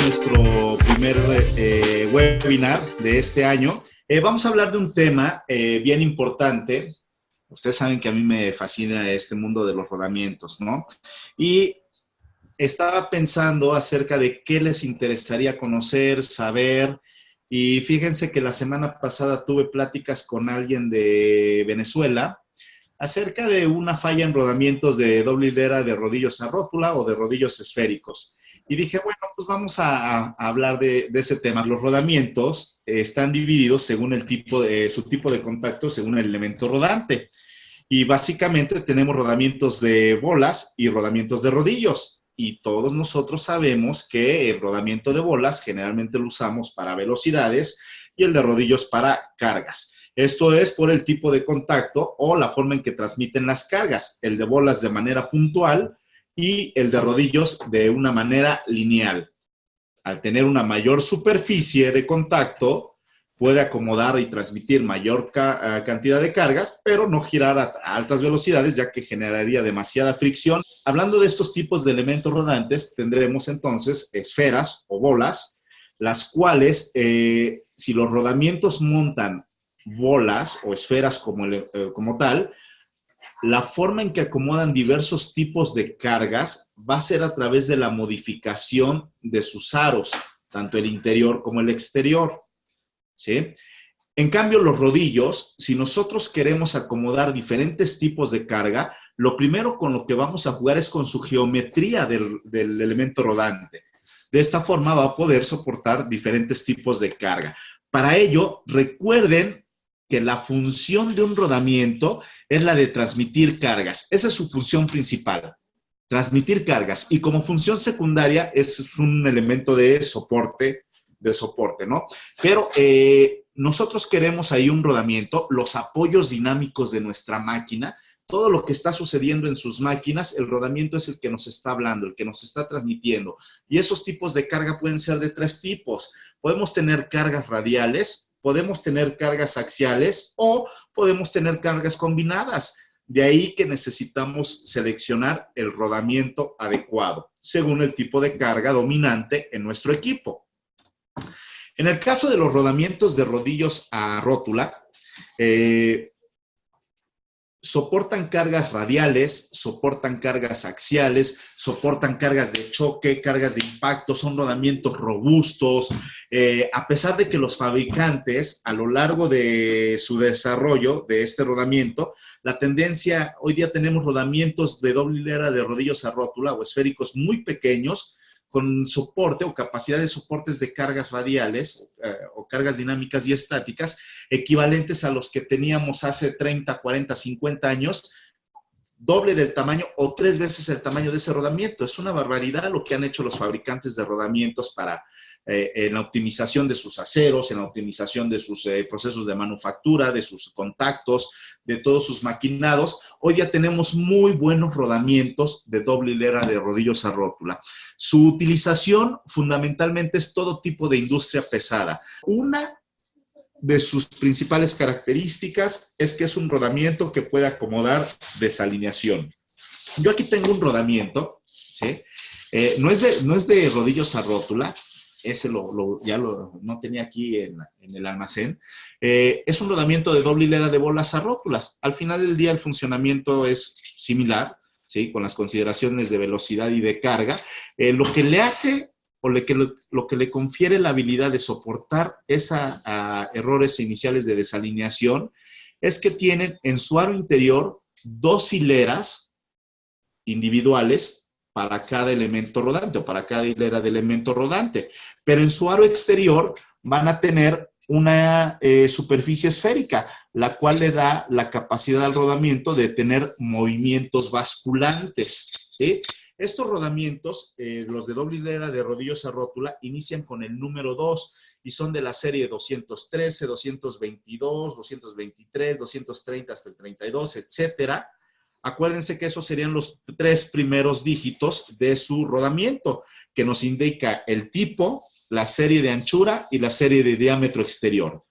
nuestro primer webinar de este año. Vamos a hablar de un tema bien importante. Ustedes saben que a mí me fascina este mundo de los rodamientos, ¿no? Y estaba pensando acerca de qué les interesaría conocer, saber, y fíjense que la semana pasada tuve pláticas con alguien de Venezuela acerca de una falla en rodamientos de doble hilera de rodillos a rótula o de rodillos esféricos. Y dije, bueno, pues vamos a hablar de ese tema. Los rodamientos están divididos según el tipo su tipo de contacto, según el elemento rodante. Y básicamente tenemos rodamientos de bolas y rodamientos de rodillos. Y todos nosotros sabemos que el rodamiento de bolas generalmente lo usamos para velocidades y el de rodillos para cargas. Esto es por el tipo de contacto o la forma en que transmiten las cargas. El de bolas de manera puntual y el de rodillos de una manera lineal. Al tener una mayor superficie de contacto, puede acomodar y transmitir mayor cantidad de cargas, pero no girar a altas velocidades, ya que generaría demasiada fricción. Hablando de estos tipos de elementos rodantes, tendremos entonces esferas o bolas, las cuales, si los rodamientos montan bolas o esferas como tal, la forma en que acomodan diversos tipos de cargas va a ser a través de la modificación de sus aros, tanto el interior como el exterior, ¿sí? En cambio, los rodillos, si nosotros queremos acomodar diferentes tipos de carga, lo primero con lo que vamos a jugar es con su geometría del elemento rodante. De esta forma va a poder soportar diferentes tipos de carga. Para ello, recuerden que la función de un rodamiento es la de transmitir cargas. Esa es su función principal, transmitir cargas. Y como función secundaria es un elemento de soporte, ¿no? Pero nosotros queremos ahí un rodamiento, los apoyos dinámicos de nuestra máquina, todo lo que está sucediendo en sus máquinas, el rodamiento es el que nos está hablando, el que nos está transmitiendo. Y esos tipos de carga pueden ser de tres tipos. Podemos tener cargas radiales, podemos tener cargas axiales o podemos tener cargas combinadas. De ahí que necesitamos seleccionar el rodamiento adecuado, según el tipo de carga dominante en nuestro equipo. En el caso de los rodamientos de rodillos a rótula, soportan cargas radiales, soportan cargas axiales, soportan cargas de choque, cargas de impacto, son rodamientos robustos. A pesar de que los fabricantes, a lo largo de su desarrollo de este rodamiento, la tendencia, hoy día tenemos rodamientos de doble hilera de rodillos a rótula o esféricos muy pequeños, con soporte o capacidad de soportes de cargas radiales o cargas dinámicas y estáticas equivalentes a los que teníamos hace 30, 40, 50 años, doble del tamaño o 3 veces el tamaño de ese rodamiento. Es una barbaridad lo que han hecho los fabricantes de rodamientos para en la optimización de sus aceros, en la optimización de sus procesos de manufactura, de sus contactos, de todos sus maquinados. Hoy ya tenemos muy buenos rodamientos de doble hilera de rodillos a rótula. Su utilización fundamentalmente es todo tipo de industria pesada. Una de sus principales características es que es un rodamiento que puede acomodar desalineación. Yo aquí tengo un rodamiento, ¿sí? No es de rodillos a rótula, ese ya no tenía aquí en el almacén. Es un rodamiento de doble hilera de bolas a rótulas. Al final del día el funcionamiento es similar, ¿sí? Con las consideraciones de velocidad y de carga. Lo que le hace o lo que le confiere la habilidad de soportar errores iniciales de desalineación es que tienen en su aro interior 2 hileras individuales para cada elemento rodante o para cada hilera de elemento rodante. Pero en su aro exterior van a tener una superficie esférica, la cual le da la capacidad al rodamiento de tener movimientos basculantes, ¿sí? Estos rodamientos, los de doble hilera de rodillos a rótula, inician con el número 2 y son de la serie 213, 222, 223, 230 hasta el 32, etcétera. Acuérdense que esos serían los 3 primeros dígitos de su rodamiento, que nos indica el tipo, la serie de anchura y la serie de diámetro exterior.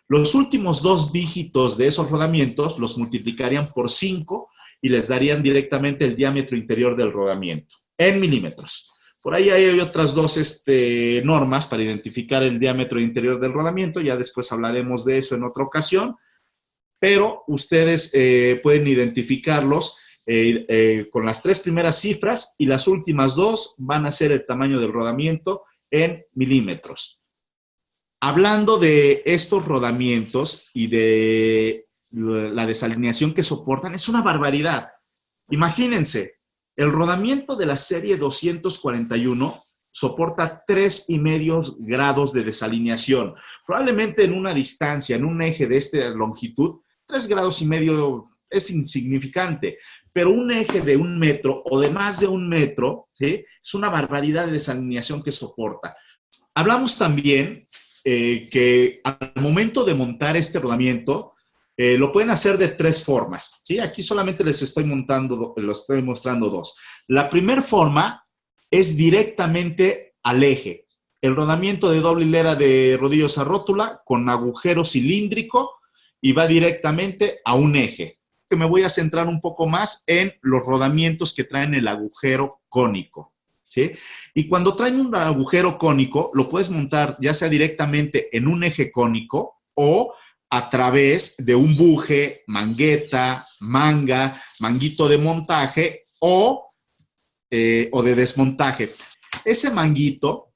Los últimos 2 dígitos de esos rodamientos los multiplicarían por 5 y les darían directamente el diámetro interior del rodamiento, en milímetros. Por ahí hay otras dos normas para identificar el diámetro interior del rodamiento, ya después hablaremos de eso en otra ocasión, pero ustedes pueden identificarlos con las 3 primeras cifras y las últimas 2 van a ser el tamaño del rodamiento en milímetros. Hablando de estos rodamientos y de la desalineación que soportan, es una barbaridad. Imagínense, el rodamiento de la serie 241 soporta 3,5 grados de desalineación. Probablemente en una distancia, en un eje de esta longitud, 3,5 grados es insignificante, pero un eje de 1 metro o de más de 1 metro, ¿sí? Es una barbaridad de desalineación que soporta. Hablamos también que al momento de montar este rodamiento, lo pueden hacer de 3 formas, ¿sí? Aquí solamente les estoy mostrando 2. La primera forma es directamente al eje. El rodamiento de doble hilera de rodillos a rótula con agujero cilíndrico y va directamente a un eje. Que me voy a centrar un poco más en los rodamientos que traen el agujero cónico, ¿sí? Y cuando traen un agujero cónico, lo puedes montar ya sea directamente en un eje cónico o a través de un buje, mangueta, manga, manguito de montaje o de desmontaje. Ese manguito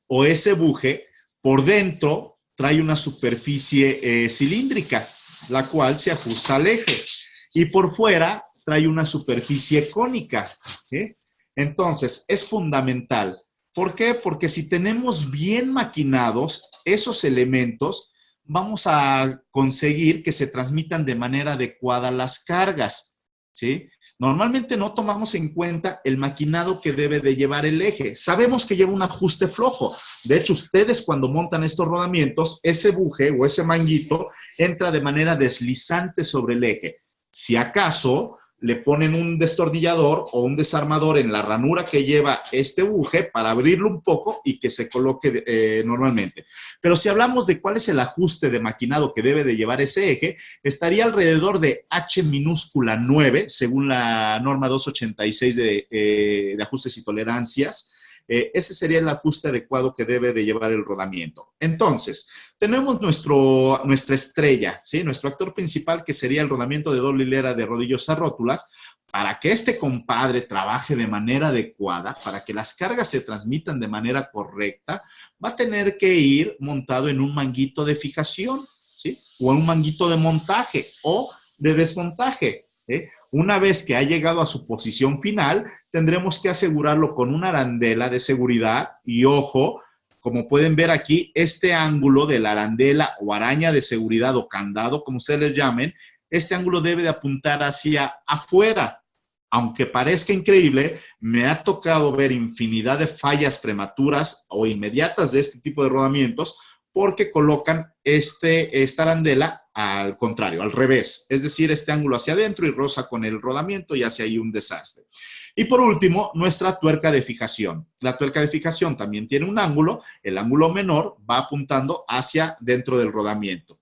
o ese buje por dentro trae una superficie cilíndrica, la cual se ajusta al eje. Y por fuera trae una superficie cónica, ¿sí? Entonces, es fundamental. ¿Por qué? Porque si tenemos bien maquinados esos elementos, vamos a conseguir que se transmitan de manera adecuada las cargas, ¿sí? Normalmente no tomamos en cuenta el maquinado que debe de llevar el eje. Sabemos que lleva un ajuste flojo. De hecho, ustedes cuando montan estos rodamientos, ese buje o ese manguito entra de manera deslizante sobre el eje. Si acaso le ponen un destornillador o un desarmador en la ranura que lleva este buje para abrirlo un poco y que se coloque normalmente. Pero si hablamos de cuál es el ajuste de maquinado que debe de llevar ese eje, estaría alrededor de H minúscula 9, según la norma 286 de ajustes y tolerancias. Ese sería el ajuste adecuado que debe de llevar el rodamiento. Entonces, tenemos nuestra estrella, ¿sí? Nuestro actor principal, que sería el rodamiento de doble hilera de rodillos a rótulas. Para que este compadre trabaje de manera adecuada, para que las cargas se transmitan de manera correcta, va a tener que ir montado en un manguito de fijación, ¿sí? O en un manguito de montaje o de desmontaje, ¿sí? Una vez que ha llegado a su posición final, tendremos que asegurarlo con una arandela de seguridad y ojo, como pueden ver aquí, este ángulo de la arandela o araña de seguridad o candado, como ustedes le llamen, este ángulo debe de apuntar hacia afuera. Aunque parezca increíble, me ha tocado ver infinidad de fallas prematuras o inmediatas de este tipo de rodamientos porque colocan esta arandela al contrario, al revés. Es decir, este ángulo hacia adentro y roza con el rodamiento y hace ahí un desastre. Y por último, nuestra tuerca de fijación. La tuerca de fijación también tiene un ángulo. El ángulo menor va apuntando hacia dentro del rodamiento.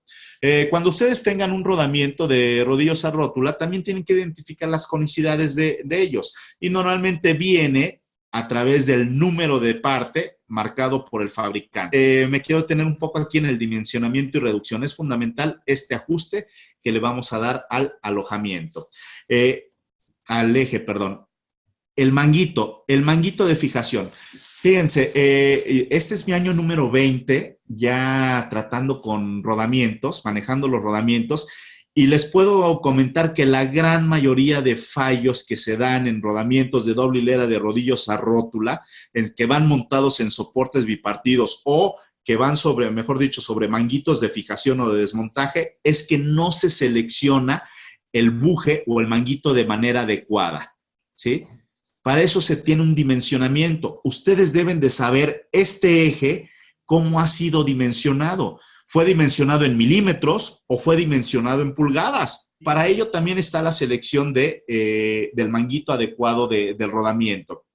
Cuando ustedes tengan un rodamiento de rodillos a rótula, también tienen que identificar las conicidades de ellos. Y normalmente viene a través del número de parte marcado por el fabricante. Me quiero detener un poco aquí en el dimensionamiento y reducción. Es fundamental este ajuste que le vamos a dar al alojamiento. Al eje, perdón. El manguito de fijación. Fíjense, este es mi año número 20, ya tratando con rodamientos, manejando los rodamientos, y les puedo comentar que la gran mayoría de fallos que se dan en rodamientos de doble hilera de rodillos a rótula, que van montados en soportes bipartidos o que van sobre, mejor dicho, sobre manguitos de fijación o de desmontaje, es que no se selecciona el buje o el manguito de manera adecuada, ¿sí? Para eso se tiene un dimensionamiento. Ustedes deben de saber este eje, cómo ha sido dimensionado. ¿Fue dimensionado en milímetros o fue dimensionado en pulgadas? Para ello también está la selección del manguito adecuado del rodamiento.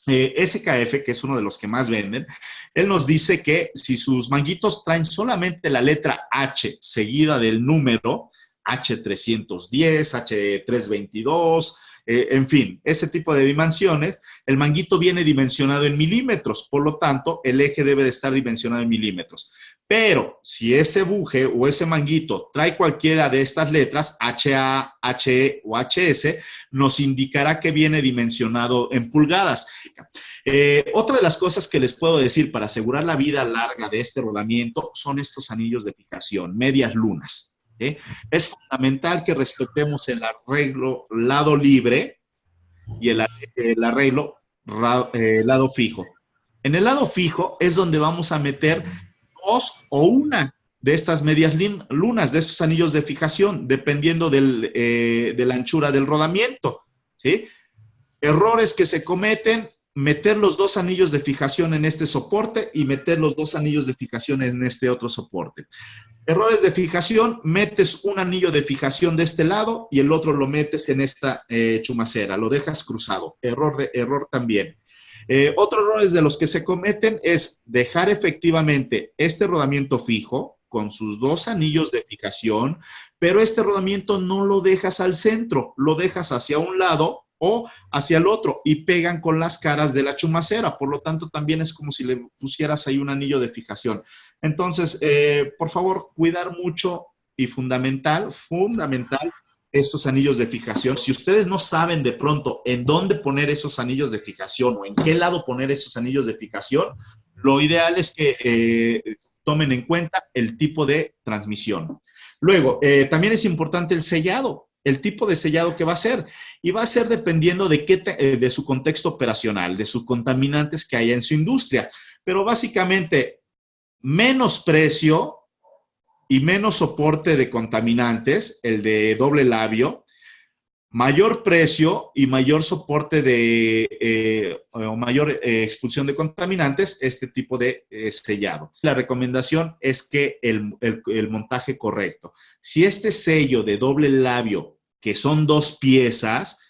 SKF, que es uno de los que más venden, él nos dice que si sus manguitos traen solamente la letra H seguida del número, H310, H322, en fin, ese tipo de dimensiones. El manguito viene dimensionado en milímetros, por lo tanto, el eje debe de estar dimensionado en milímetros. Pero si ese buje o ese manguito trae cualquiera de estas letras, HA, HE o HS, nos indicará que viene dimensionado en pulgadas. Otra de las cosas que les puedo decir para asegurar la vida larga de este rodamiento son estos anillos de fijación, medias lunas. ¿Sí? Es fundamental que respetemos el arreglo lado libre y el arreglo lado fijo. En el lado fijo es donde vamos a meter dos o una de estas medias lunas, de estos anillos de fijación, dependiendo de la anchura del rodamiento. ¿Sí? Errores que se cometen: meter los dos anillos de fijación en este soporte y meter los dos anillos de fijación en este otro soporte. Errores de fijación: metes un anillo de fijación de este lado y el otro lo metes en esta chumacera, lo dejas cruzado. Error también. Otros errores de los que se cometen es dejar efectivamente este rodamiento fijo con sus dos anillos de fijación, pero este rodamiento no lo dejas al centro, lo dejas hacia un lado o hacia el otro y pegan con las caras de la chumacera. Por lo tanto, también es como si le pusieras ahí un anillo de fijación. Entonces, por favor, cuidar mucho y fundamental, estos anillos de fijación. Si ustedes no saben de pronto en dónde poner esos anillos de fijación o en qué lado poner esos anillos de fijación, lo ideal es que tomen en cuenta el tipo de transmisión. Luego, también es importante el sellado, el tipo de sellado que va a ser. Y va a ser dependiendo de su contexto operacional, de sus contaminantes que haya en su industria. Pero básicamente, menos precio y menos soporte de contaminantes, el de doble labio, mayor precio y mayor soporte o mayor expulsión de contaminantes, este tipo de sellado. La recomendación es que el montaje correcto. Si este sello de doble labio, que son dos piezas,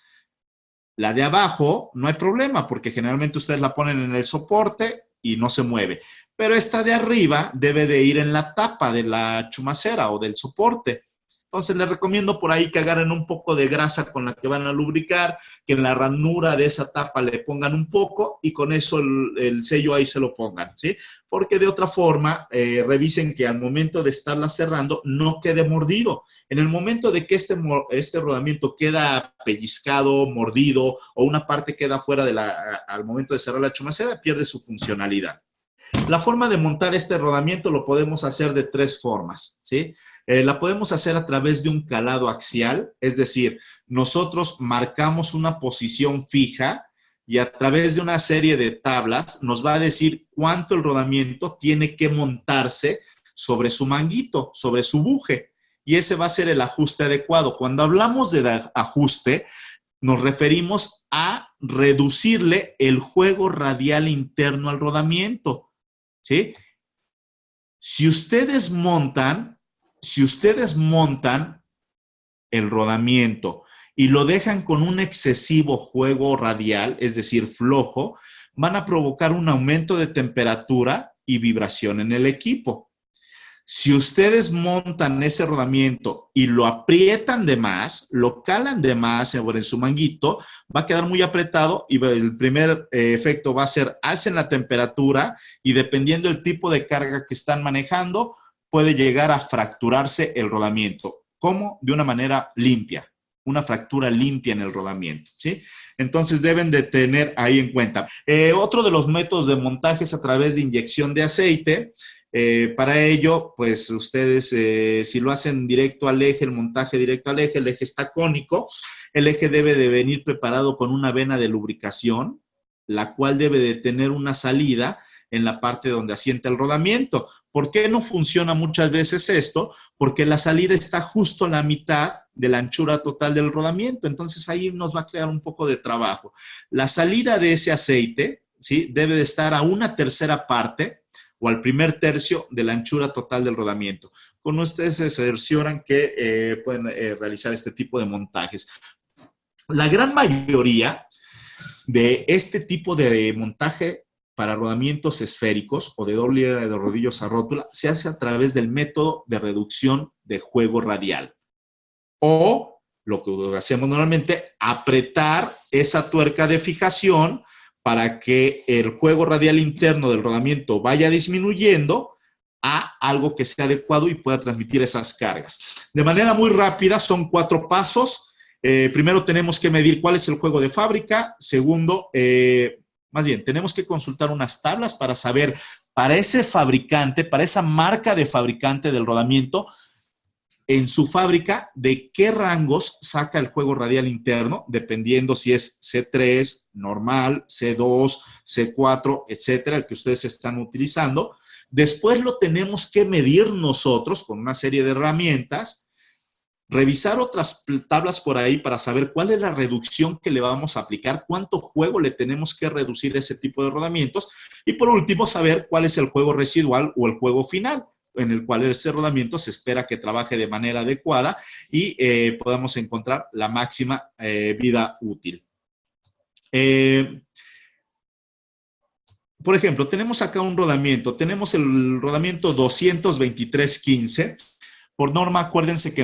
la de abajo no hay problema porque generalmente ustedes la ponen en el soporte y no se mueve. Pero esta de arriba debe de ir en la tapa de la chumacera o del soporte. Entonces les recomiendo por ahí que agarren un poco de grasa con la que van a lubricar, que en la ranura de esa tapa le pongan un poco y con eso el sello ahí se lo pongan, ¿sí? Porque de otra forma, revisen que al momento de estarla cerrando no quede mordido. En el momento de que este rodamiento queda pellizcado, mordido o una parte queda fuera al momento de cerrar la chumacera, pierde su funcionalidad. La forma de montar este rodamiento lo podemos hacer de tres formas, ¿sí? La podemos hacer a través de un calado axial, es decir, nosotros marcamos una posición fija y a través de una serie de tablas nos va a decir cuánto el rodamiento tiene que montarse sobre su manguito, sobre su buje, y ese va a ser el ajuste adecuado. Cuando hablamos de ajuste, nos referimos a reducirle el juego radial interno al rodamiento, ¿sí? Si ustedes montan el rodamiento y lo dejan con un excesivo juego radial, es decir, flojo, van a provocar un aumento de temperatura y vibración en el equipo. Si ustedes montan ese rodamiento y lo aprietan de más, lo calan de más en su manguito, va a quedar muy apretado y el primer efecto va a ser alcen la temperatura y dependiendo del tipo de carga que están manejando, puede llegar a fracturarse el rodamiento. ¿Cómo? De una manera limpia, una fractura limpia en el rodamiento, ¿sí? Entonces deben de tener ahí en cuenta. Otro de los métodos de montaje es a través de inyección de aceite. Para ello, pues ustedes, si lo hacen directo al eje, el montaje directo al eje, el eje está cónico, el eje debe de venir preparado con una vena de lubricación, la cual debe de tener una salida en la parte donde asienta el rodamiento. ¿Por qué no funciona muchas veces esto? Porque la salida está justo a la mitad de la anchura total del rodamiento, entonces ahí nos va a crear un poco de trabajo. La salida de ese aceite, ¿sí?, debe de estar a una tercera parte o al primer tercio de la anchura total del rodamiento. Con ustedes se cercioran que pueden realizar este tipo de montajes. La gran mayoría de este tipo de montaje para rodamientos esféricos o de doble hilera de rodillos a rótula se hace a través del método de reducción de juego radial. O lo que hacemos normalmente, apretar esa tuerca de fijación para que el juego radial interno del rodamiento vaya disminuyendo a algo que sea adecuado y pueda transmitir esas cargas. De manera muy rápida, son 4 pasos. Primero tenemos que medir cuál es el juego de fábrica. Segundo, más bien, tenemos que consultar unas tablas para saber, para ese fabricante, para esa marca de fabricante del rodamiento, en su fábrica, de qué rangos saca el juego radial interno, dependiendo si es C3, normal, C2, C4, etcétera, el que ustedes están utilizando. Después lo tenemos que medir nosotros con una serie de herramientas, revisar otras tablas por ahí para saber cuál es la reducción que le vamos a aplicar, cuánto juego le tenemos que reducir a ese tipo de rodamientos, y por último, saber cuál es el juego residual o el juego final, en el cual ese rodamiento se espera que trabaje de manera adecuada y podamos encontrar la máxima vida útil. Por ejemplo, tenemos acá un rodamiento, tenemos el rodamiento 22315. Por norma, acuérdense que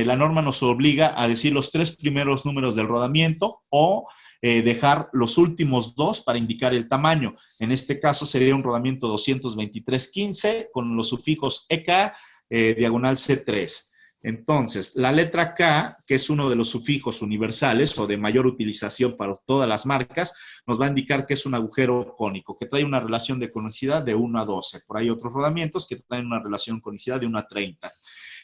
la norma nos obliga a decir los 3 primeros números del rodamiento o dejar los últimos 2 para indicar el tamaño. En este caso sería un rodamiento 22315 con los sufijos EK, diagonal C3. Entonces, la letra K, que es uno de los sufijos universales o de mayor utilización para todas las marcas, nos va a indicar que es un agujero cónico, que trae una relación de conicidad de 1 a 12. Por ahí otros rodamientos que traen una relación conicidad de 1 a 30.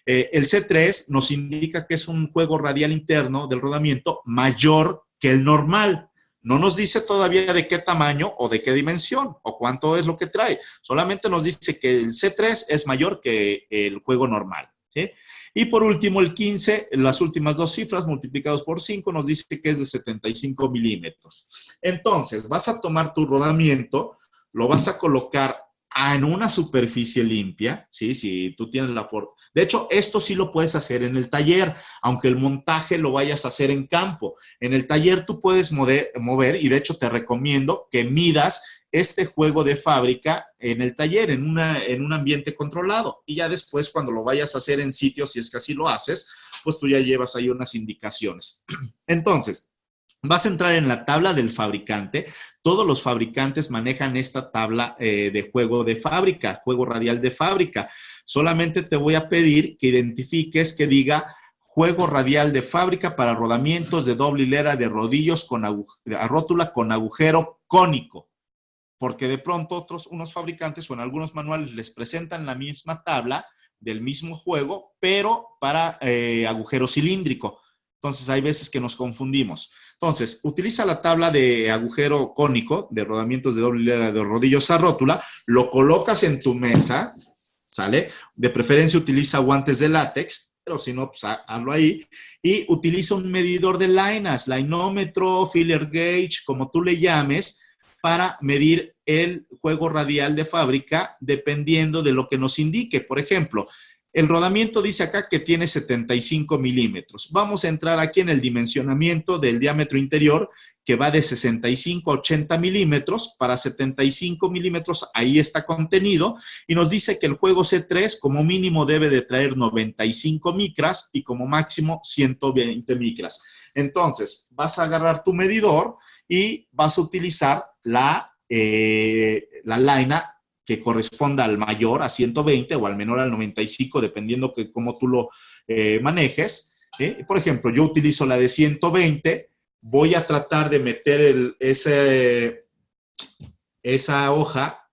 El C3 nos indica que es un juego radial interno del rodamiento mayor que el normal. No nos dice todavía de qué tamaño o de qué dimensión o cuánto es lo que trae. Solamente nos dice que el C3 es mayor que el juego normal, ¿sí? Y por último, el 15, las últimas 2 cifras multiplicados por 5 nos dice que es de 75 milímetros. Entonces, vas a tomar tu rodamiento, lo vas a colocar en una superficie limpia, ¿sí? Si tú tienes la forma. De hecho, esto sí lo puedes hacer en el taller, aunque el montaje lo vayas a hacer en campo. En el taller tú puedes mover, y de hecho te recomiendo que midas este juego de fábrica en el taller, en un ambiente controlado. Y ya después, cuando lo vayas a hacer en sitio, si es que así lo haces, pues tú ya llevas ahí unas indicaciones. Entonces, vas a entrar en la tabla del fabricante. Todos los fabricantes manejan esta tabla de juego de fábrica, juego radial de fábrica. Solamente te voy a pedir que identifiques, que diga juego radial de fábrica para rodamientos de doble hilera de rodillos con rótula con agujero cónico. Porque de pronto unos fabricantes o en algunos manuales les presentan la misma tabla del mismo juego, pero para agujero cilíndrico. Entonces hay veces que nos confundimos. Entonces, utiliza la tabla de agujero cónico, de rodamientos de doble hilera de rodillos a rótula, lo colocas en tu mesa, ¿sale? De preferencia utiliza guantes de látex, pero si no, pues hazlo ahí. Y utiliza un medidor de lainas, lainómetro, filler gauge, como tú le llames, para medir el juego radial de fábrica dependiendo de lo que nos indique. Por ejemplo, el rodamiento dice acá que tiene 75 milímetros. Vamos a entrar aquí en el dimensionamiento del diámetro interior, que va de 65 a 80 milímetros. Para 75 milímetros, ahí está contenido. Y nos dice que el juego C3 como mínimo debe de traer 95 micras y como máximo 120 micras. Entonces, vas a agarrar tu medidor y vas a utilizar la laina que corresponda al mayor, a 120, o al menor, al 95, dependiendo que cómo tú lo manejes. Por ejemplo, yo utilizo la de 120, voy a tratar de meter esa hoja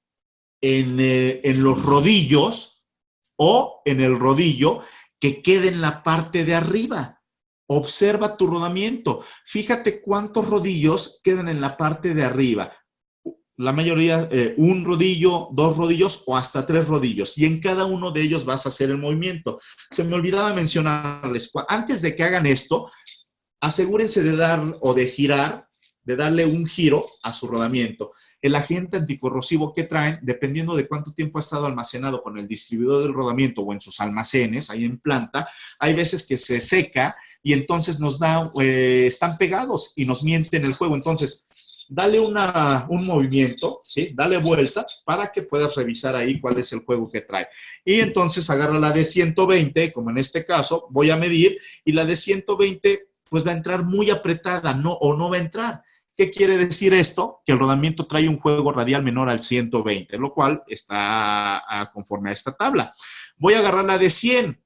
en los rodillos o en el rodillo que quede en la parte de arriba. Observa tu rodamiento. Fíjate cuántos rodillos quedan en la parte de arriba. La mayoría, un rodillo, 2 rodillos o hasta 3 rodillos. Y en cada uno de ellos vas a hacer el movimiento. Se me olvidaba mencionarles, antes de que hagan esto, asegúrense de dar o de girar, de darle un giro a su rodamiento. El agente anticorrosivo que traen, dependiendo de cuánto tiempo ha estado almacenado con el distribuidor del rodamiento o en sus almacenes, ahí en planta, hay veces que se seca y entonces nos da, están pegados y nos mienten el juego. Entonces, dale un movimiento, ¿sí? Dale vuelta para que puedas revisar ahí cuál es el juego que trae. Y entonces agarra la de 120, como en este caso, voy a medir, y la de 120 pues va a entrar muy apretada, o no va a entrar. ¿Qué quiere decir esto? Que el rodamiento trae un juego radial menor al 120, lo cual está conforme a esta tabla. Voy a agarrar la de 100.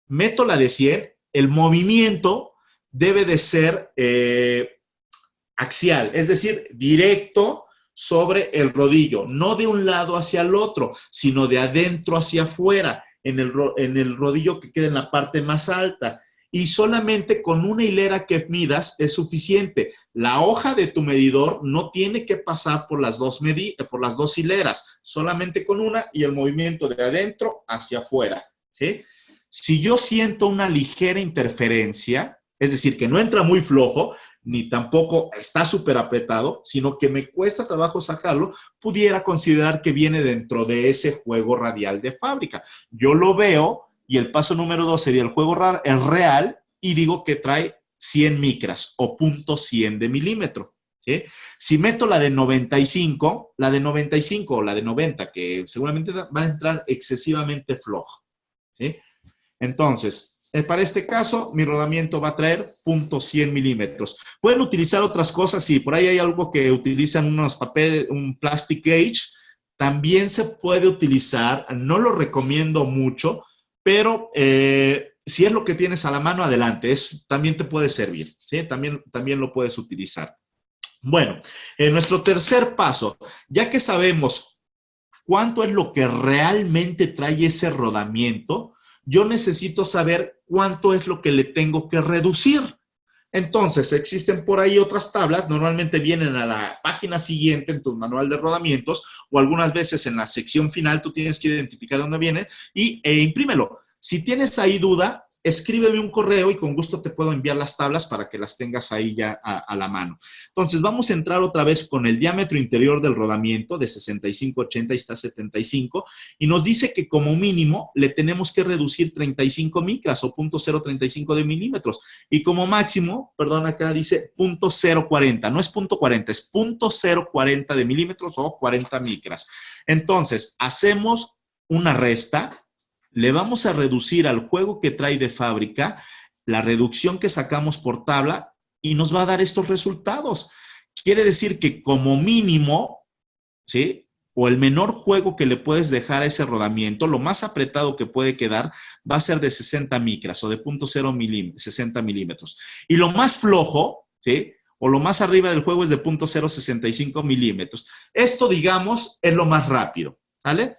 Meto la de 100, el movimiento debe de ser axial, es decir, directo sobre el rodillo, no de un lado hacia el otro, sino de adentro hacia afuera, en el rodillo que queda en la parte más alta. Y solamente con una hilera que midas es suficiente. La hoja de tu medidor no tiene que pasar por las dos hileras, solamente con una y el movimiento de adentro hacia afuera, ¿sí? Si yo siento una ligera interferencia, es decir, que no entra muy flojo, ni tampoco está súper apretado, sino que me cuesta trabajo sacarlo, pudiera considerar que viene dentro de ese juego radial de fábrica. Yo lo veo y el paso número 2 sería el juego real y digo que trae 100 micras o 0.100 de milímetro. ¿Sí? Si meto la de 95 o la de 90, que seguramente va a entrar excesivamente flojo. ¿Sí? Entonces, para este caso, mi rodamiento va a traer 0.100 milímetros. Pueden utilizar otras cosas, sí, por ahí hay algo que utilizan unos papeles, un plastic gauge, también se puede utilizar, no lo recomiendo mucho, pero si es lo que tienes a la mano, adelante, también te puede servir, ¿sí? También lo puedes utilizar. Bueno, en nuestro tercer paso, ya que sabemos cuánto es lo que realmente trae ese rodamiento, yo necesito saber cuánto es lo que le tengo que reducir. Entonces, existen por ahí otras tablas, normalmente vienen a la página siguiente en tu manual de rodamientos o algunas veces en la sección final tú tienes que identificar dónde viene e imprímelo. Si tienes ahí duda, escríbeme un correo y con gusto te puedo enviar las tablas para que las tengas ahí ya a la mano. Entonces, vamos a entrar otra vez con el diámetro interior del rodamiento de 65-80 y está 75 y nos dice que como mínimo le tenemos que reducir 35 micras o 0.035 de milímetros y como máximo, perdón, acá dice 0.040, no es 0.40, es 0.040 de milímetros o 40 micras. Entonces, hacemos una resta. Le vamos a reducir al juego que trae de fábrica la reducción que sacamos por tabla y nos va a dar estos resultados. Quiere decir que como mínimo, ¿sí? O el menor juego que le puedes dejar a ese rodamiento, lo más apretado que puede quedar va a ser de 60 micras o de 0.60 milímetros. Y lo más flojo, ¿sí? O lo más arriba del juego es de 0.065 milímetros. Esto, digamos, es lo más rápido, ¿vale?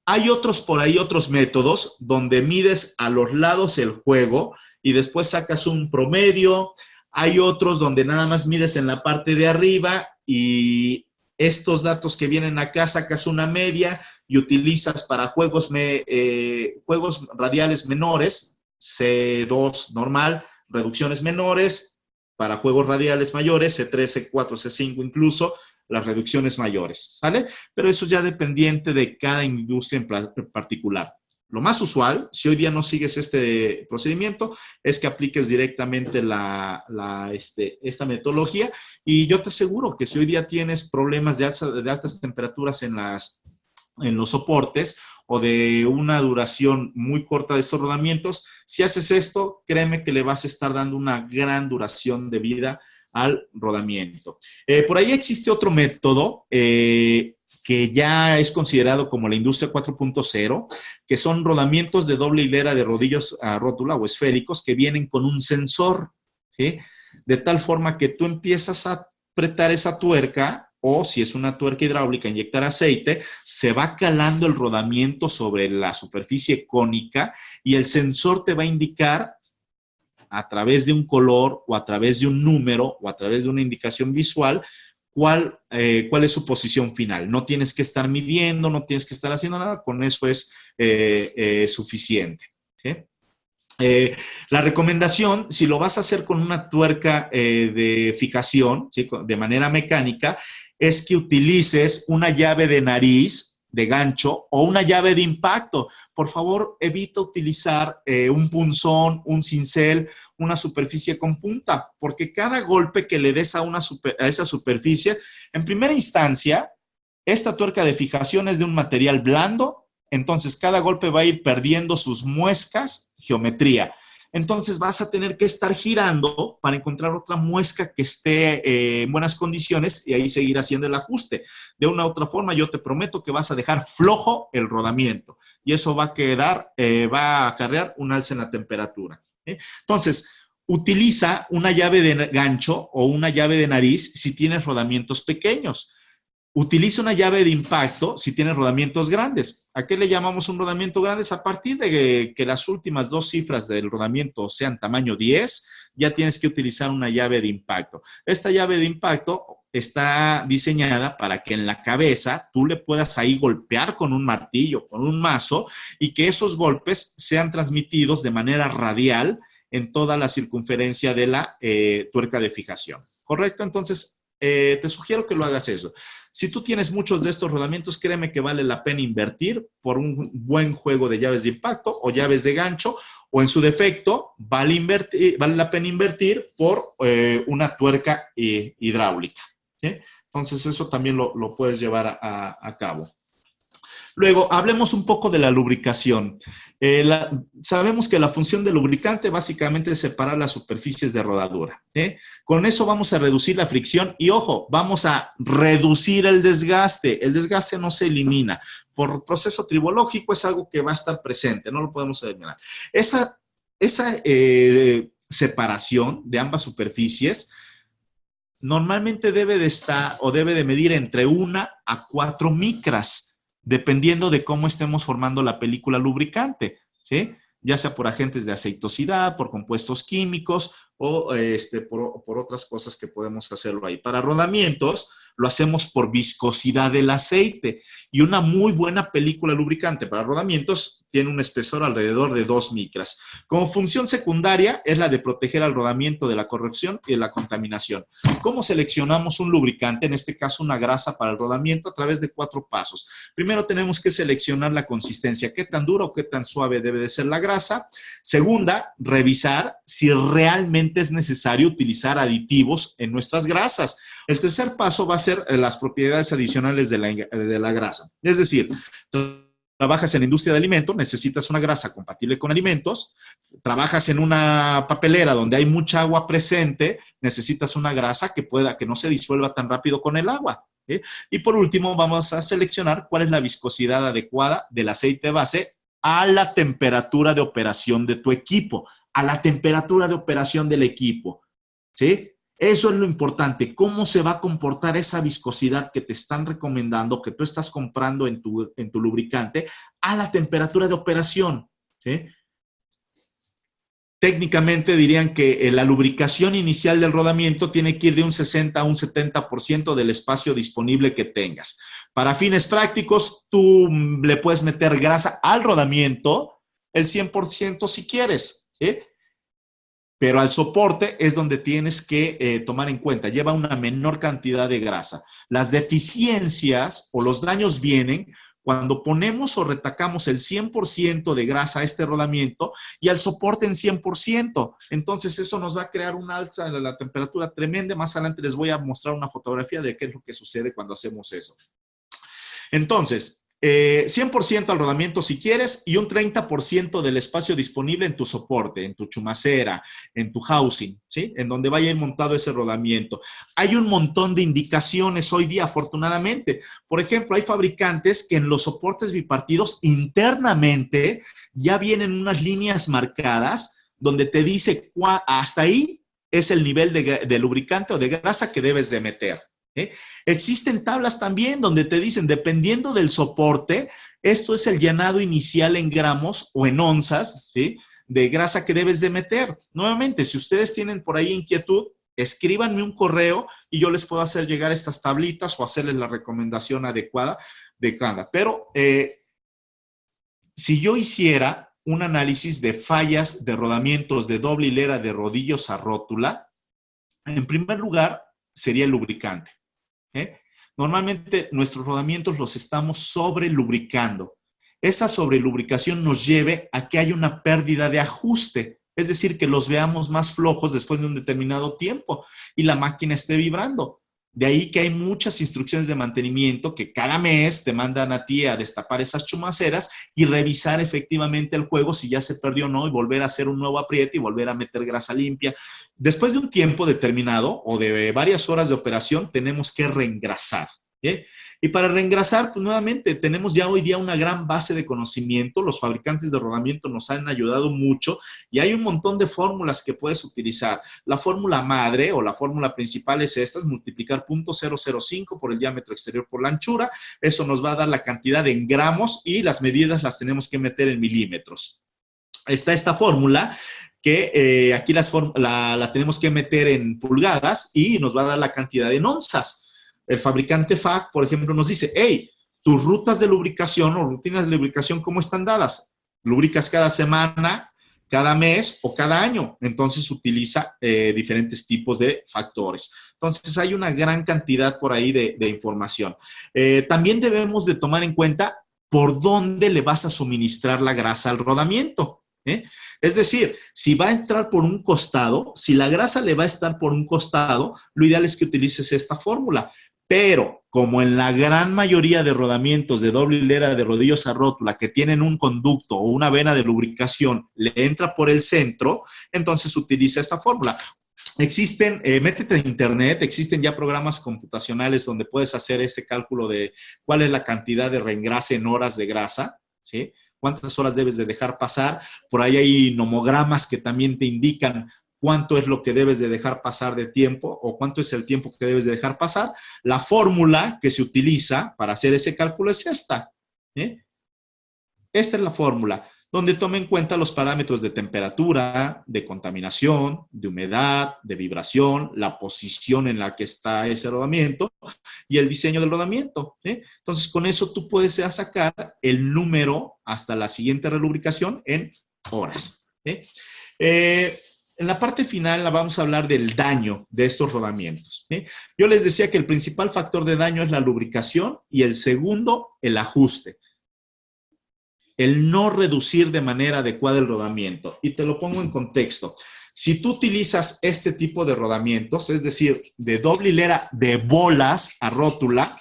Hay por ahí otros métodos donde mides a los lados el juego y después sacas un promedio. Hay otros donde nada más mides en la parte de arriba y estos datos que vienen acá sacas una media y utilizas para juegos radiales menores, C2 normal, reducciones menores, para juegos radiales mayores, C3, C4, C5 incluso, las reducciones mayores, ¿sale? Pero eso ya dependiente de cada industria en particular. Lo más usual, si hoy día no sigues este procedimiento, es que apliques directamente esta metodología y yo te aseguro que si hoy día tienes problemas de altas temperaturas en los soportes o de una duración muy corta de estos rodamientos, si haces esto, créeme que le vas a estar dando una gran duración de vida al rodamiento. Por ahí existe otro método que ya es considerado como la industria 4.0, que son rodamientos de doble hilera de rodillos a rótula o esféricos que vienen con un sensor, ¿sí? De tal forma que tú empiezas a apretar esa tuerca o si es una tuerca hidráulica, inyectar aceite, se va calando el rodamiento sobre la superficie cónica y el sensor te va a indicar a través de un color o a través de un número o a través de una indicación visual cuál es su posición final. No tienes que estar midiendo, no tienes que estar haciendo nada, con eso es suficiente, ¿sí? La recomendación, si lo vas a hacer con una tuerca de fijación, ¿sí? De manera mecánica, es que utilices una llave de nariz de gancho o una llave de impacto. Por favor, evita utilizar un punzón, un cincel, una superficie con punta, porque cada golpe que le des a esa superficie, en primera instancia, esta tuerca de fijación es de un material blando, entonces cada golpe va a ir perdiendo sus muescas, geometría. Entonces vas a tener que estar girando para encontrar otra muesca que esté en buenas condiciones y ahí seguir haciendo el ajuste. De una u otra forma, yo te prometo que vas a dejar flojo el rodamiento y eso va a acarrear un alza en la temperatura. Entonces, utiliza una llave de gancho o una llave de nariz si tienes rodamientos pequeños. Utiliza una llave de impacto si tienes rodamientos grandes. ¿A qué le llamamos un rodamiento grande? A partir de que las últimas dos cifras del rodamiento sean tamaño 10, ya tienes que utilizar una llave de impacto. Esta llave de impacto está diseñada para que en la cabeza tú le puedas ahí golpear con un martillo, con un mazo, y que esos golpes sean transmitidos de manera radial en toda la circunferencia de la tuerca de fijación. ¿Correcto? Entonces, te sugiero que lo hagas eso. Si tú tienes muchos de estos rodamientos, créeme que vale la pena invertir por un buen juego de llaves de impacto o llaves de gancho, o en su defecto, vale la pena invertir por una tuerca hidráulica, ¿sí? Entonces, eso también lo puedes llevar a cabo. Luego, hablemos un poco de la lubricación. Sabemos que la función del lubricante básicamente es separar las superficies de rodadura. Con eso vamos a reducir la fricción y, ojo, vamos a reducir el desgaste. El desgaste no se elimina. Por proceso tribológico es algo que va a estar presente, no lo podemos eliminar. Esa separación de ambas superficies normalmente debe de estar o debe de medir entre 1 a 4 micras. Dependiendo de cómo estemos formando la película lubricante, ¿sí? Ya sea por agentes de aceitosidad, por compuestos químicos o por otras cosas que podemos hacerlo ahí. Para rodamientos, lo hacemos por viscosidad del aceite y una muy buena película lubricante para rodamientos tiene un espesor alrededor de 2 micras. Como función secundaria es la de proteger al rodamiento de la corrosión y de la contaminación. ¿Cómo seleccionamos un lubricante? En este caso, una grasa para el rodamiento a través de 4 pasos. Primero tenemos que seleccionar la consistencia, qué tan dura o qué tan suave debe de ser la grasa. Segunda, revisar si realmente es necesario utilizar aditivos en nuestras grasas. El tercer paso va a ser las propiedades adicionales de la grasa. Es decir, trabajas en la industria de alimentos, necesitas una grasa compatible con alimentos. Trabajas en una papelera donde hay mucha agua presente, necesitas una grasa que no se disuelva tan rápido con el agua. Y por último, vamos a seleccionar cuál es la viscosidad adecuada del aceite base a la temperatura de operación de tu equipo, a la temperatura de operación del equipo, ¿sí? Eso es lo importante, cómo se va a comportar esa viscosidad que te están recomendando, que tú estás comprando en tu lubricante, a la temperatura de operación, ¿sí? Técnicamente dirían que la lubricación inicial del rodamiento tiene que ir de un 60 a un 70% del espacio disponible que tengas. Para fines prácticos, tú le puedes meter grasa al rodamiento el 100% si quieres, ¿sí? Pero al soporte es donde tienes que tomar en cuenta, lleva una menor cantidad de grasa. Las deficiencias o los daños vienen cuando ponemos o retacamos el 100% de grasa a este rodamiento y al soporte en 100%. Entonces eso nos va a crear una alza de la temperatura tremenda. Más adelante les voy a mostrar una fotografía de qué es lo que sucede cuando hacemos eso. Entonces, 100% al rodamiento si quieres y un 30% del espacio disponible en tu soporte, en tu chumacera, en tu housing, ¿sí? En donde vaya a ir montado ese rodamiento. Hay un montón de indicaciones hoy día, afortunadamente. Por ejemplo, hay fabricantes que en los soportes bipartidos internamente ya vienen unas líneas marcadas donde te dice hasta ahí es el nivel de lubricante o de grasa que debes de meter. Existen tablas también donde te dicen, dependiendo del soporte, esto es el llenado inicial en gramos o en onzas, ¿sí?, de grasa que debes de meter. Nuevamente, si ustedes tienen por ahí inquietud, escríbanme un correo y yo les puedo hacer llegar estas tablitas o hacerles la recomendación adecuada de cada. Pero si yo hiciera un análisis de fallas de rodamientos de doble hilera de rodillos a rótula, en primer lugar sería el lubricante. Normalmente nuestros rodamientos los estamos sobrelubricando. Esa sobrelubricación nos lleve a que haya una pérdida de ajuste, es decir, que los veamos más flojos después de un determinado tiempo y la máquina esté vibrando. De ahí que hay muchas instrucciones de mantenimiento que cada mes te mandan a ti a destapar esas chumaceras y revisar efectivamente el juego si ya se perdió o no y volver a hacer un nuevo apriete y volver a meter grasa limpia. Después de un tiempo determinado o de varias horas de operación, tenemos que reengrasar. ¿Sí? Y para reengrasar, pues nuevamente, tenemos ya hoy día una gran base de conocimiento. Los fabricantes de rodamiento nos han ayudado mucho y hay un montón de fórmulas que puedes utilizar. La fórmula madre o la fórmula principal es esta, es multiplicar 0.005 por el diámetro exterior por la anchura. Eso nos va a dar la cantidad en gramos y las medidas las tenemos que meter en milímetros. Está esta fórmula que aquí la tenemos que meter en pulgadas y nos va a dar la cantidad en onzas. El fabricante FAG, por ejemplo, nos dice, hey, tus rutas de lubricación o rutinas de lubricación, ¿cómo están dadas? ¿Lubricas cada semana, cada mes o cada año? Entonces utiliza diferentes tipos de factores. Entonces hay una gran cantidad por ahí de información. También debemos de tomar en cuenta por dónde le vas a suministrar la grasa al rodamiento. Es decir, si va a entrar por un costado, si la grasa le va a estar por un costado, lo ideal es que utilices esta fórmula. Pero, como en la gran mayoría de rodamientos de doble hilera de rodillos a rótula que tienen un conducto o una vena de lubricación, le entra por el centro, entonces utiliza esta fórmula. Existen, métete en internet, existen ya programas computacionales donde puedes hacer ese cálculo de cuál es la cantidad de reengrase en horas de grasa, ¿sí? Cuántas horas debes de dejar pasar. Por ahí hay nomogramas que también te indican cuánto es lo que debes de dejar pasar de tiempo o cuánto es el tiempo que debes de dejar pasar. La fórmula que se utiliza para hacer ese cálculo es esta. Esta es la fórmula, donde toma en cuenta los parámetros de temperatura, de contaminación, de humedad, de vibración, la posición en la que está ese rodamiento y el diseño del rodamiento. Entonces, con eso tú puedes sacar el número hasta la siguiente relubricación en horas. En la parte final vamos a hablar del daño de estos rodamientos. Yo les decía que el principal factor de daño es la lubricación y el segundo, el ajuste. El no reducir de manera adecuada el rodamiento. Y te lo pongo en contexto. Si tú utilizas este tipo de rodamientos, es decir, de doble hilera de bolas a rótula,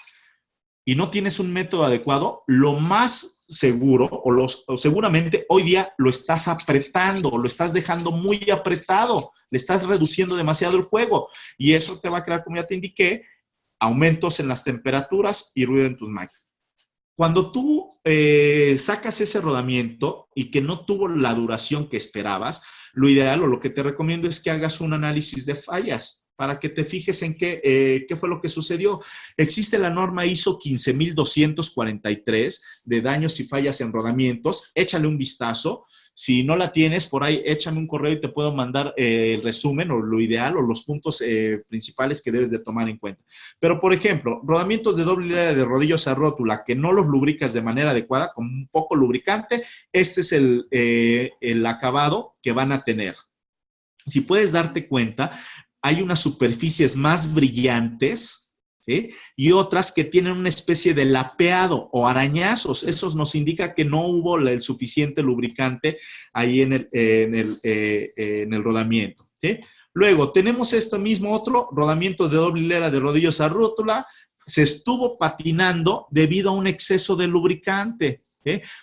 y no tienes un método adecuado, lo más seguro, o seguramente hoy día lo estás apretando, lo estás dejando muy apretado, le estás reduciendo demasiado el juego, y eso te va a crear, como ya te indiqué, aumentos en las temperaturas y ruido en tus máquinas. Cuando tú sacas ese rodamiento y que no tuvo la duración que esperabas, lo ideal o lo que te recomiendo es que hagas un análisis de fallas para que te fijes en qué fue lo que sucedió. Existe la norma ISO 15243 de daños y fallas en rodamientos. Échale un vistazo. Si no la tienes, por ahí échame un correo y te puedo mandar el resumen o lo ideal o los puntos principales que debes de tomar en cuenta. Pero, por ejemplo, rodamientos de doble hilera de rodillos a rótula que no los lubricas de manera adecuada, con un poco lubricante, este es el acabado que van a tener. Si puedes darte cuenta, hay unas superficies más brillantes, ¿sí? Y otras que tienen una especie de lapeado o arañazos. Eso nos indica que no hubo el suficiente lubricante ahí en el rodamiento, ¿sí? Luego, tenemos este mismo otro rodamiento de doble hilera de rodillos a rótula. Se estuvo patinando debido a un exceso de lubricante.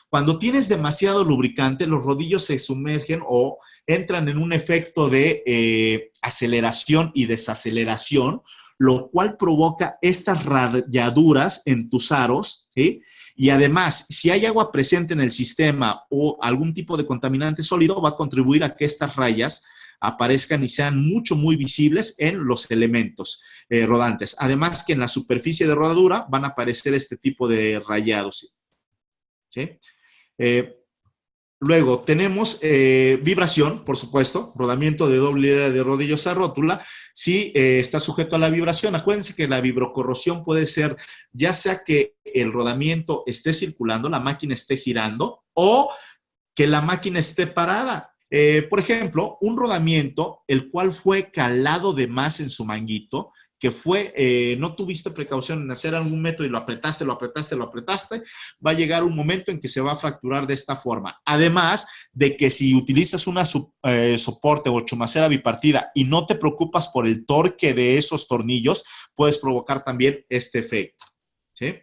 Cuando tienes demasiado lubricante, los rodillos se sumergen o entran en un efecto de aceleración y desaceleración, lo cual provoca estas rayaduras en tus aros, ¿sí? Y además, si hay agua presente en el sistema o algún tipo de contaminante sólido, va a contribuir a que estas rayas aparezcan y sean muy visibles en los elementos rodantes. Además que en la superficie de rodadura van a aparecer este tipo de rayados, ¿sí? Luego tenemos vibración, por supuesto, rodamiento de doble hilera de rodillos a rótula, sí está sujeto a la vibración. Acuérdense que la vibrocorrosión puede ser ya sea que el rodamiento esté circulando, la máquina esté girando, o que la máquina esté parada. Por ejemplo, un rodamiento, el cual fue calado de más en su manguito, que fue, no tuviste precaución en hacer algún método y lo apretaste, va a llegar un momento en que se va a fracturar de esta forma. Además de que si utilizas una soporte o chumacera bipartida y no te preocupas por el torque de esos tornillos, puedes provocar también este efecto, ¿sí?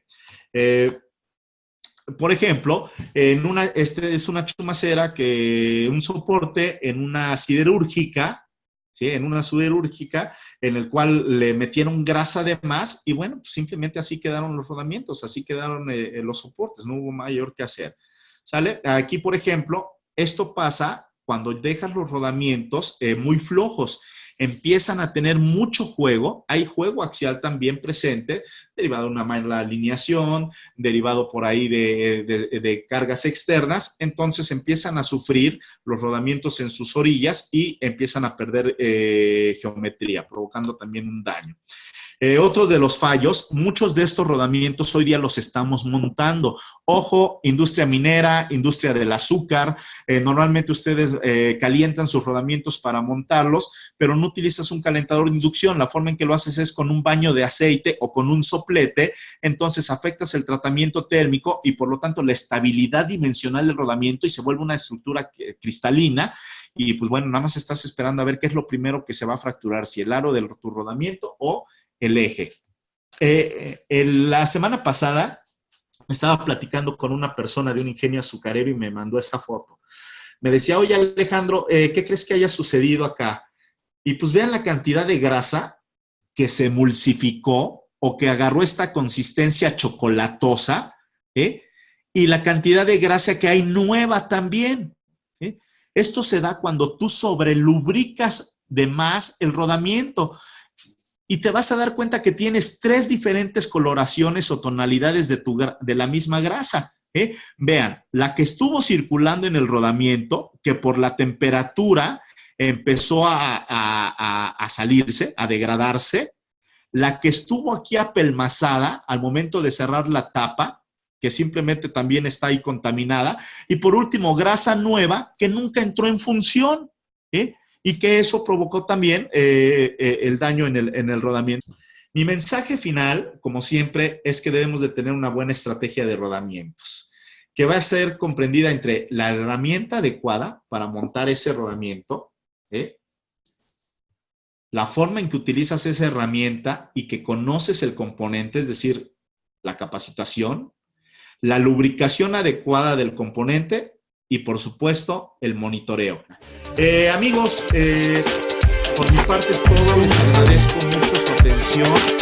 Por ejemplo, es una chumacera un soporte en una siderúrgica, ¿sí? En una siderúrgica en el cual le metieron grasa de más y bueno, pues simplemente así quedaron los rodamientos, así quedaron los soportes, no hubo mayor que hacer, ¿sale? Aquí, por ejemplo, esto pasa cuando dejas los rodamientos muy flojos, empiezan a tener mucho juego, hay juego axial también presente, derivado de una mala alineación, derivado por ahí de cargas externas, entonces empiezan a sufrir los rodamientos en sus orillas y empiezan a perder geometría, provocando también un daño. Otro de los fallos, muchos de estos rodamientos hoy día los estamos montando. Ojo, industria minera, industria del azúcar, normalmente ustedes calientan sus rodamientos para montarlos, pero no utilizas un calentador de inducción. La forma en que lo haces es con un baño de aceite o con un soplete, entonces afectas el tratamiento térmico y por lo tanto la estabilidad dimensional del rodamiento y se vuelve una estructura cristalina. Y pues bueno, nada más estás esperando a ver qué es lo primero que se va a fracturar, si el aro de tu rodamiento o el eje. La semana pasada estaba platicando con una persona de un ingenio azucarero y me mandó esa foto. Me decía, oye Alejandro, ¿qué crees que haya sucedido acá? Y pues vean la cantidad de grasa que se emulsificó o que agarró esta consistencia chocolatosa, y la cantidad de grasa que hay nueva también. Esto se da cuando tú sobrelubricas de más el rodamiento. Y te vas a dar cuenta que tienes 3 diferentes coloraciones o tonalidades de la misma grasa. Vean, la que estuvo circulando en el rodamiento, que por la temperatura empezó a salirse, a degradarse. La que estuvo aquí apelmazada al momento de cerrar la tapa, que simplemente también está ahí contaminada. Y por último, grasa nueva que nunca entró en función, y que eso provocó también el daño en el rodamiento. Mi mensaje final, como siempre, es que debemos de tener una buena estrategia de rodamientos, que va a ser comprendida entre la herramienta adecuada para montar ese rodamiento, la forma en que utilizas esa herramienta y que conoces el componente, es decir, la capacitación, la lubricación adecuada del componente y, por supuesto, el monitoreo. Amigos, por mi parte es todo. Les agradezco mucho su atención.